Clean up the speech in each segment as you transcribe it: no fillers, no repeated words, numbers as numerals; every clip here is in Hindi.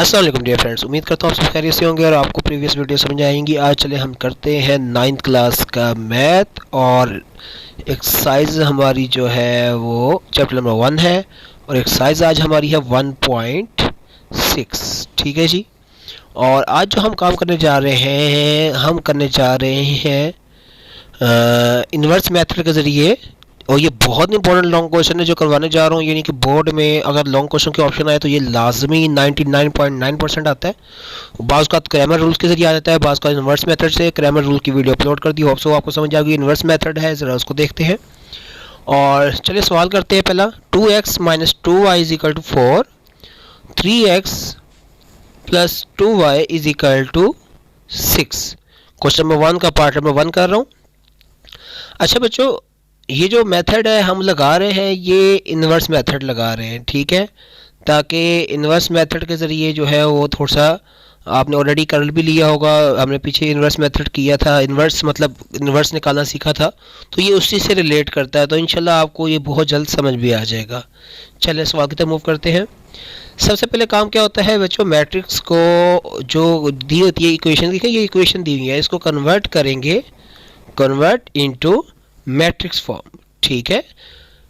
अस्सलाम वालेकुम डियर फ्रेंड्स, उम्मीद करता हूँ आप सब खैरियत से होंगे और आपको प्रीवियस वीडियो समझ आएंगी। आज चले हम करते हैं 9th क्लास का मैथ और एक्सरसाइज हमारी जो है वो चैप्टर नंबर 1 है और एक्सरसाइज आज हमारी है 1.6। ठीक है जी। और आज जो हम काम करने जा रहे हैं इन्वर्स मेथड के ज़रिए। और ये बहुत इंपॉर्टेंट लॉन्ग क्वेश्चन है जो करवाने जा रहा हूँ, यानी कि बोर्ड में अगर लॉन्ग क्वेश्चन के ऑप्शन आए तो ये लाजमी 99.9% आता है। बाज़ का क्रैमर रूल्स के जरिए आ जाता है, बाज़ का इन्वर्स मेथड से। क्रैमर रूल की वीडियो अपलोड कर दी, होप सो आपको समझ आ गई। इन्वर्स मेथड है, ज़रा उसको देखते हैं और चलिए सवाल करते हैं। पहला 2x minus 2y is equal to 4, 3x plus 2y is equal to 6। Question number 1 का पार्ट नंबर 1 कर रहा हूँ। अच्छा बच्चों, ये जो मेथड है हम लगा रहे हैं, ये इन्वर्स मेथड लगा रहे हैं, ठीक है, ताकि इन्वर्स मेथड के ज़रिए जो है वो थोड़ा सा आपने ऑलरेडी कर भी लिया होगा। हमने पीछे इन्वर्स मेथड किया था, इन्वर्स मतलब इन्वर्स निकालना सीखा था, तो ये उसी से रिलेट करता है। तो इंशाल्लाह आपको ये बहुत जल्द समझ भी आ जाएगा। चलिए सवाल की तरफ मूव करते हैं। सबसे पहले काम क्या होता है बच्चों, मैट्रिक्स को जो दी होती है इक्वेशन, देखिए ये इक्वेशन दी हुई है, इसको कन्वर्ट करेंगे, कन्वर्ट इनटू मैट्रिक्स फॉर्म। ठीक है,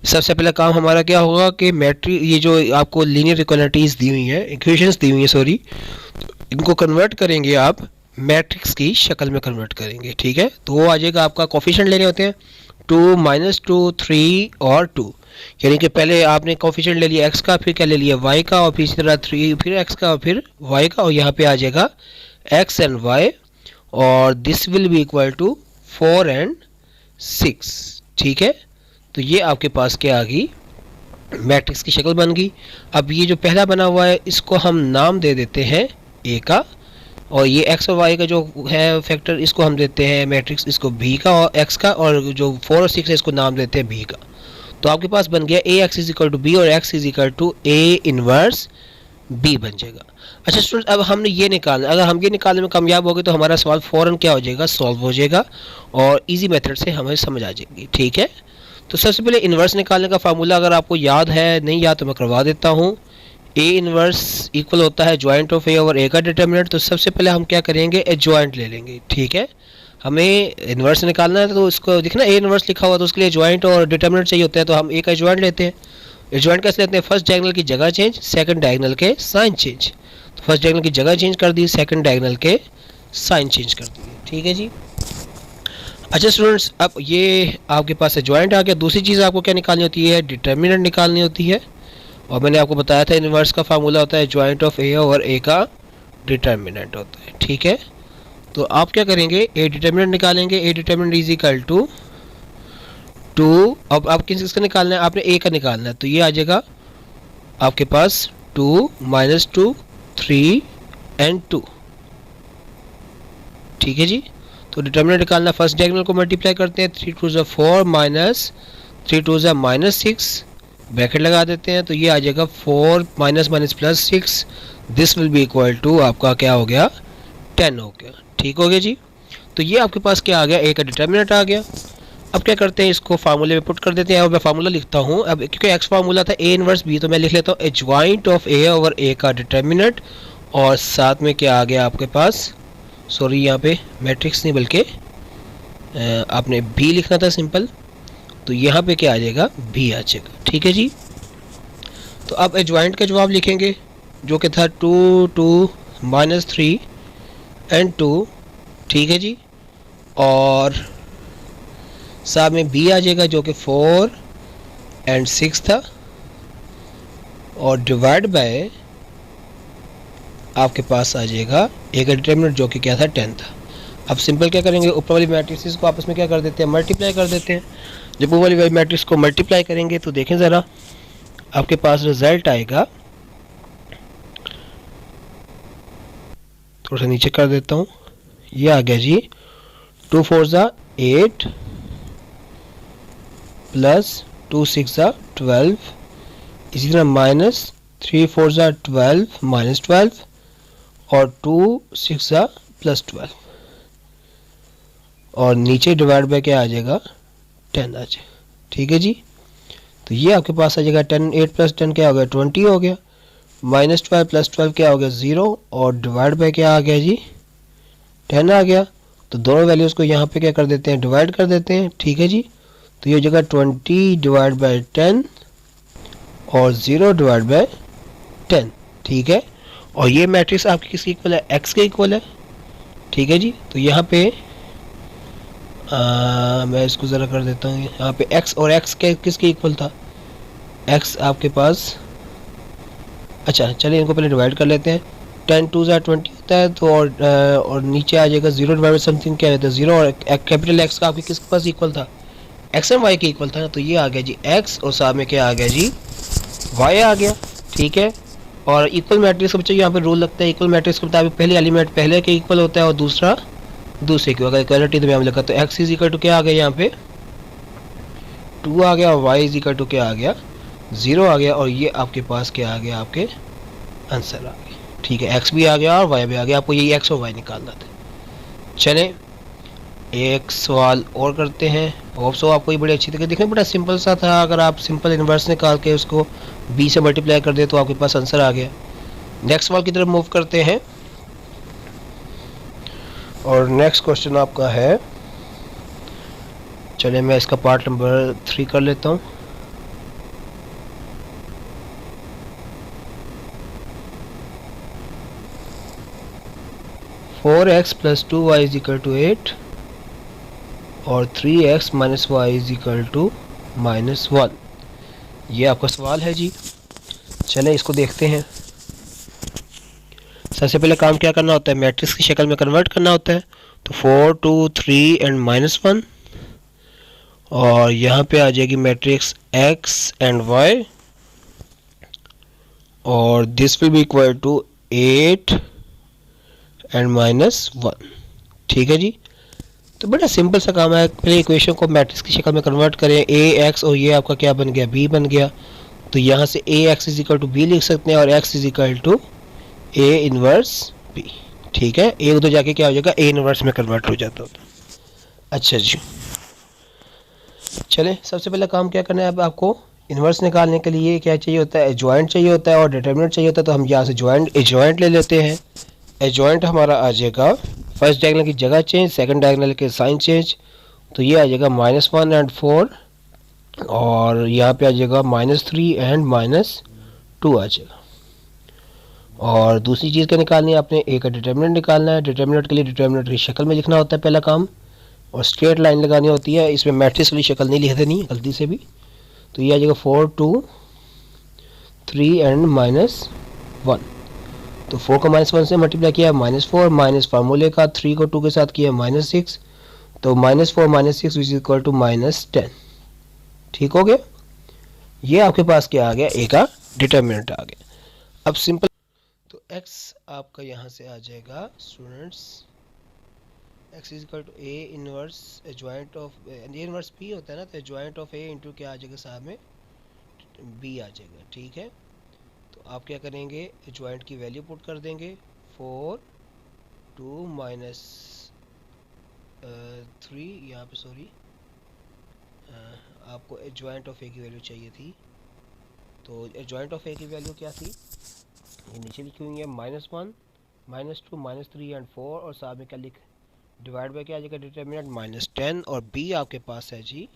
सबसे पहला काम हमारा क्या होगा कि मैट्रिक्स, ये जो आपको लीनियर इक्वालिटीज़ दी हुई हैं, इक्वेशंस दी हुई हैं सॉरी, इनको कन्वर्ट करेंगे आप मैट्रिक्स की शक्ल में कन्वर्ट करेंगे। ठीक है, तो वो आ जाएगा, आपका कोफिशिएंट लेने होते हैं 2, -2, 3 और 2, यानी कि पहले आपने कोफिशिएंट ले लिया x का, फिर क्या ले लिया y का, और फिर इसी तरह 3, फिर x का और फिर y का, और यहाँ पे आ जाएगा x एंड y, और this will be equal to 4 and 6। ठीक है, तो ये आपके पास क्या आ गई, मैट्रिक्स की शक्ल बन गई। अब ये जो पहला बना हुआ है इसको हम नाम दे देते हैं ए का, और ये एक्स और वाई का जो है फैक्टर, इसको हम देते हैं मैट्रिक्स, इसको बी का और एक्स का, और जो 4 और 6 है इसको नाम देते हैं बी का। तो आपके पास बन गया A X is equal to B और X is equal to A inverse B बन जाएगा। अच्छा स्टूडेंट, अब हमने ये निकालना, अगर हम ये निकालने में कामयाब हो गए तो हमारा सवाल फ़ौरन क्या हो जाएगा, सॉल्व हो जाएगा और इजी मेथड से हमें समझ आ जाएगी। ठीक है, तो सबसे पहले इन्वर्स निकालने का फार्मूला अगर आपको याद है, नहीं याद तो मैं करवा देता हूँ। ए इन्वर्स इक्वल होता है जॉइंट ऑफ ए ओवर ए का डिटर्मिनेंट। तो सबसे पहले हम क्या करेंगे, ए जॉइंट ले लेंगे। ठीक है, हमें इन्वर्स निकालना है तो इसको देखना ए इन्वर्स लिखा हुआ, तो उसके लिए जॉइंट और डिटर्मिनेंट चाहिए होता है, तो हम ए का जॉइंट लेते हैं। ए जॉइंट कैसे लेते हैं, फर्स्ट डायगोनल की जगह चेंज, सेकंड डायगोनल के साइन चेंज। तो फर्स्ट डायगोनल की जगह चेंज कर दी, सेकंड डायगोनल के साइन चेंज कर दिए। ठीक है जी। अच्छा स्टूडेंट्स, अब ये आपके पास जॉइंट आ गया। दूसरी चीज़ आपको क्या निकालनी होती है, डिटर्मिनेंट निकालनी होती है, और मैंने आपको बताया था इन्वर्स का फार्मूला होता है जॉइंट ऑफ ए ओवर ए का डिटर्मिनेंट होता है। ठीक है, तो आप क्या करेंगे, ए डिटर्मिनेंट निकालेंगे। A determinant is equal to 2। अब आप किसका निकालना है, आपने ए का निकालना है, तो ये आ जाएगा आपके पास 2 -2 3 एंड 2। ठीक है जी, तो डिटर्मिनेंट निकालना, फर्स्ट डायगोनल को मल्टीप्लाई करते हैं, 3 2 ज़ा 4 माइनस 3 2 ज़ा -6, ब्रैकेट लगा देते हैं, तो ये आ जाएगा 4 minus minus plus 6, this will be equal to आपका क्या हो गया, 10 हो गया। ठीक हो गया जी, तो ये आपके पास क्या आ गया, ए का डिटर्मिनेंट आ गया। अब क्या करते हैं, इसको फार्मूले में पुट कर देते हैं, और मैं फार्मूला लिखता हूँ। अब क्योंकि एक्स फार्मूला था ए इनवर्स बी, तो मैं लिख लेता हूँ a joint of A over ए का डिटर्मिनेंट, और साथ में क्या आ गया आपके पास, सॉरी यहाँ पे मैट्रिक्स नहीं बल्कि आपने बी लिखना था सिंपल, तो यहाँ पे क्या आ जाएगा, बी आ जाएगा। ठीक है जी, तो अब एडजॉइंट का जवाब लिखेंगे जो कि था 2 2 -3 एंड 2। ठीक है जी, और साथ में बी आ जाएगा जो कि 4 एंड 6 था, और डिवाइड बाय आपके पास आ जाएगा ए का डिटर्मिनेंट जो कि क्या था, 10 था। अब सिंपल क्या करेंगे, ऊपर वाली मैट्रिक्स को आपस में क्या कर देते हैं, मल्टीप्लाई कर देते हैं। जब ऊपर वाली मैट्रिक्स को मल्टीप्लाई करेंगे तो देखें ज़रा, आपके पास रिजल्ट आएगा, थोड़ा सा नीचे कर देता हूँ, ये आ गया जी 2 4 ज़ा 8 प्लस 2 6 ज़ा 12, इसी तरह -3 4 ज़ा 12 -12, और 2 6 ज़ा +12, और नीचे डिवाइड बाय क्या आ जाएगा, 10 आ जाएगा। ठीक है जी, तो ये आपके पास आ जाएगा 10, 8 + 10 क्या हो गया, 20 हो गया। -12 + 12 क्या हो गया 0 और डिवाइड बाय क्या आ गया जी 10 आ गया। तो दोनों वैल्यूज़ को यहाँ पे क्या कर देते हैं डिवाइड कर देते हैं, ठीक है जी। तो ये हो जाएगा 20 डिवाइड बाय 10 और 0 डिवाइड बाय 10, ठीक है। और ये मैट्रिक्स आपकी किसके इक्वल है x के इक्वल है, ठीक है जी। तो यहाँ पे मैं इसको ज़रा कर देता हूँ, यहाँ पे x और x के किसके इक्वल था, x आपके पास, अच्छा चलिए इनको पहले डिवाइड कर लेते हैं। 10 2 ज़ा 20 होता है, तो और नीचे आ जाएगा 0 डिवाइड समथिंग क्या रहता है 0, और कैपिटल x का आपके किसके पास इक्वल था x एंड y के इक्वल था ना। तो ये आ गया जी x और साथ में क्या आ गया जी y आ गया, ठीक है। और इक्वल मैट्रिक्स बच्चों यहाँ पे रूल लगता है, इक्वल मैट्रिक्स के मुताबिक पहले एलिमेंट पहले के इक्वल होता है और दूसरा दूसरे के। अगर इक्वालिटी तो हम लगा तो x इज इक्वल टू क्या आ गया यहाँ पे 2 आ गया और y इज इक्वल टू क्या आ गया 0 आ गया, और ये आपके पास क्या आ गया आपके आंसर आ गया, ठीक है। x भी आ गया और y भी आ गया, आपको यही x और y निकालना था। चलें एक सवाल और करते हैं, होप सो आपको ये बड़ी अच्छी तरीके देखने बड़ा सिंपल सा था। अगर आप सिंपल इन्वर्स निकाल के उसको b से मल्टीप्लाई कर दे तो आपके पास आंसर आ गया। नेक्स्ट सवाल की तरफ मूव करते हैं और नेक्स्ट क्वेश्चन आपका है, चलिए मैं इसका पार्ट नंबर 3 कर लेता हूँ। Four x plus 2y is equal to 8 और 3x minus y is equal to -1, ये आपका सवाल है जी। चलें इसको देखते हैं। सबसे पहले काम क्या करना होता है, मैट्रिक्स की शक्ल में कन्वर्ट करना होता है। तो 4 2 3 एंड -1, और यहाँ पे आ जाएगी मैट्रिक्स x एंड y, और this will be equal to 8 and -1, ठीक है जी। तो बड़ा सिंपल सा काम है, पहले इक्वेशन को मैट्रिक्स की शक्ल में कन्वर्ट करें, a x और ये आपका क्या बन गया b बन गया। तो यहाँ से a x is equal to b लिख सकते हैं और x is equal to a inverse b, ठीक है। a उधर जाके क्या हो जाएगा a इनवर्स में कन्वर्ट हो जाता होता। अच्छा जी, चलें सबसे पहले काम क्या करना है, अब आपको इन्वर्स निकालने के लिए क्या चाहिए होता है, एडजॉइंट चाहिए होता है और डिटरमिनेंट चाहिए होता है। तो हम यहाँ से एडजॉइंट ले लेते हैं। एडजॉइंट हमारा आ जाएगा फर्स्ट डायगोनल की जगह चेंज, सेकंड डायगोनल के साइन चेंज। तो ये आ जाएगा -1 एंड 4, और यहाँ पे आ जाएगा -3 एंड -2 आ जाएगा। और दूसरी चीज़ क्या निकालनी है आपने, एक डिटरमिनेंट निकालना है। डिटरमिनेंट के लिए डिटरमिनेंट की शक्ल में लिखना होता है पहला काम, और स्ट्रेट लाइन लगानी होती है, इसमें मैट्रिक्स वाली शक्ल नहीं लिख देनी गलती से भी। तो ये आ जाएगा 4 2 3 एंड -1। तो 4 को -1 से मल्टीप्लाई किया -4, माइनस फार्मूले का 3 को 2 के साथ किया -6, तो -4 -6 विच इज इक्वल टू -10, ठीक हो गया। ये आपके पास क्या आ गया, ए का डिटरमिनेंट आ गया। अब सिंपल, तो x आपका यहाँ से आ जाएगा students, x is equal to a inverse adjoint of A inverse b होता है ना, तो एडजॉइंट ऑफ a इंटू क्या आ जाएगा साहब में b आ जाएगा, ठीक है। तो आप क्या करेंगे, एडजॉइंट की वैल्यू पुट कर देंगे 4 2 -3, यहाँ पे सॉरी आपको एडजॉइंट ऑफ ए की वैल्यू चाहिए थी। तो एडजॉइंट ऑफ ए की वैल्यू क्या थी, ये नीचे लिखी हुई है -1 -2 -3 एंड 4, और साथ में क्या लिख डिवाइड बाय क्या आ जाएगा डिटरमिनेंट -10, और b आपके पास है जी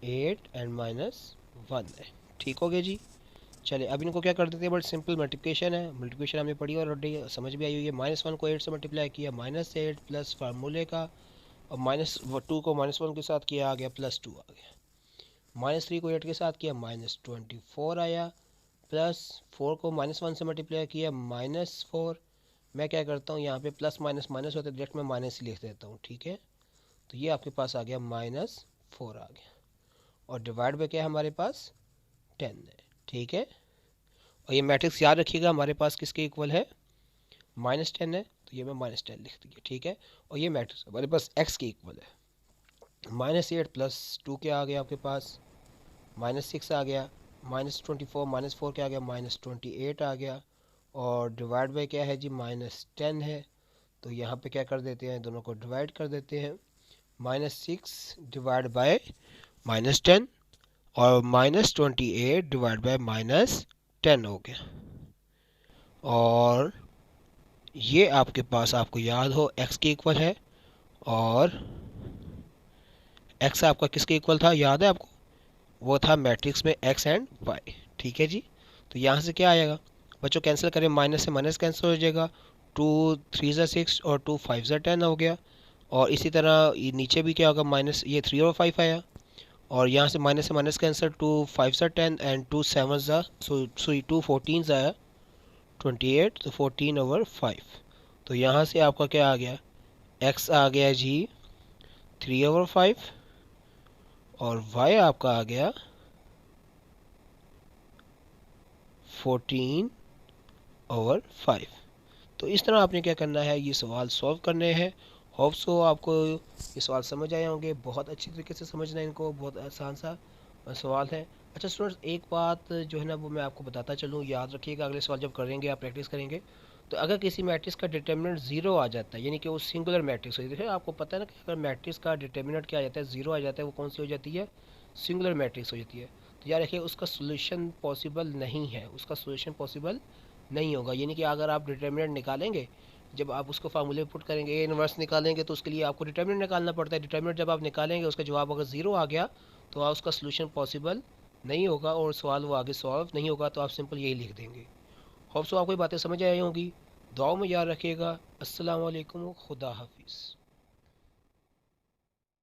8 एंड -1 है, ठीक हो गया जी। चले अब इनको क्या कर देते हैं, बट सिंपल मल्टीप्लिकेशन है, मल्टीप्लिकेशन हमने पढ़ी और ऑलरेडी समझ भी आई हुई है। -1 को 8 से मल्टीप्लाई किया -8 प्लस फार्मूले का, और -2 को -1 के साथ किया आ गया +2 आ गया, -3 को 8 के साथ किया -24 आया, प्लस 4 को -1 से मल्टीप्लाई किया -4। मैं क्या करता हूँ यहाँ पे प्लस माइनस माइनस होते डायरेक्ट मैं माइनस ही लिख देता हूँ, ठीक है। तो ये आपके पास आ गया -4 आ गया, और डिवाइड बाय क्या है हमारे पास 10 है, ठीक है। और ये मैट्रिक्स याद रखिएगा हमारे पास किसके इक्वल है, -10 है, तो ये मैं -10 लिख दिया, ठीक है। और ये मैट्रिक्स हमारे पास x के इक्वल है। -8 + 2 क्या आ गया आपके पास -6 आ गया, -24 -4 क्या आ गया -28 आ गया, और डिवाइड बाय क्या है जी -10 है। तो यहाँ पे क्या कर देते हैं, दोनों को डिवाइड कर देते हैं, -6 डिवाइड बाय -10 और -28 डिवाइड बाय 10 हो गया। और ये आपके पास, आपको याद हो, x के इक्वल है, और x आपका किसके इक्वल था, याद है आपको? वो था मैट्रिक्स में x एंड y। ठीक है जी। तो यहाँ से क्या आएगा बच्चों, कैंसिल करें, माइनस से माइनस कैंसिल हो जाएगा। 2 3 ज़ा 6 और 2 5 ज़ा 10 हो गया। और इसी तरह ये नीचे भी क्या होगा, माइनस, ये 3 और 5 आया, और यहाँ से माइनस कैंसिल, 2 5 ज़ा 10 एंड 2 7 ज़ा, सो 2 14 आया 28, तो 14/5। तो यहाँ से आपका क्या आ गया, x आ गया जी 3/5, और y आपका आ गया 14/5। तो इस तरह आपने क्या करना है, ये सवाल सॉल्व करने हैं। होप सो आपको ये सवाल समझ आए होंगे, बहुत अच्छी तरीके से समझना है इनको, बहुत आसान सा सवाल है। अच्छा स्टूडेंट्स, एक बात जो है ना वो मैं आपको बताता चलूँ, याद रखिएगा, अगले सवाल जब करेंगे आप प्रैक्टिस करेंगे, तो अगर किसी मैट्रिक्स का डिटर्मिनेंट ज़ीरो आ जाता है, यानी कि वो सिंगुलर मैट्रिक्स हो जाती है, आपको पता है ना कि अगर मैट्रिक्स का डिटर्मिनेंट क्या आ जाता है, ज़ीरो आ जाता है, वो कौन सी हो जाती है, सिंगुलर मैट्रिक्स हो जाती है। तो याद रखिए उसका सोल्यूशन पॉसिबल नहीं है, उसका सोल्यूशन पॉसिबल नहीं होगा। यानी कि अगर आप डिटर्मिनेंट निकालेंगे, जब आप उसको फार्मूले पुट करेंगे, ए इनवर्स निकालेंगे, तो उसके लिए आपको डिटर्मिनेंट निकालना पड़ता है। डिटर्मिनेंट जब आप निकालेंगे, उसका जवाब अगर ज़ीरो आ गया, तो आप उसका सोल्यूशन पॉसिबल नहीं होगा और सवाल वो आगे सॉल्व नहीं होगा, तो आप सिंपल यही लिख देंगे। होप सो आपको ये बातें समझ आई होंगी। दुआओं में याद रखिएगा। अस्सलाम वालेकुम, खुदा हाफिज़।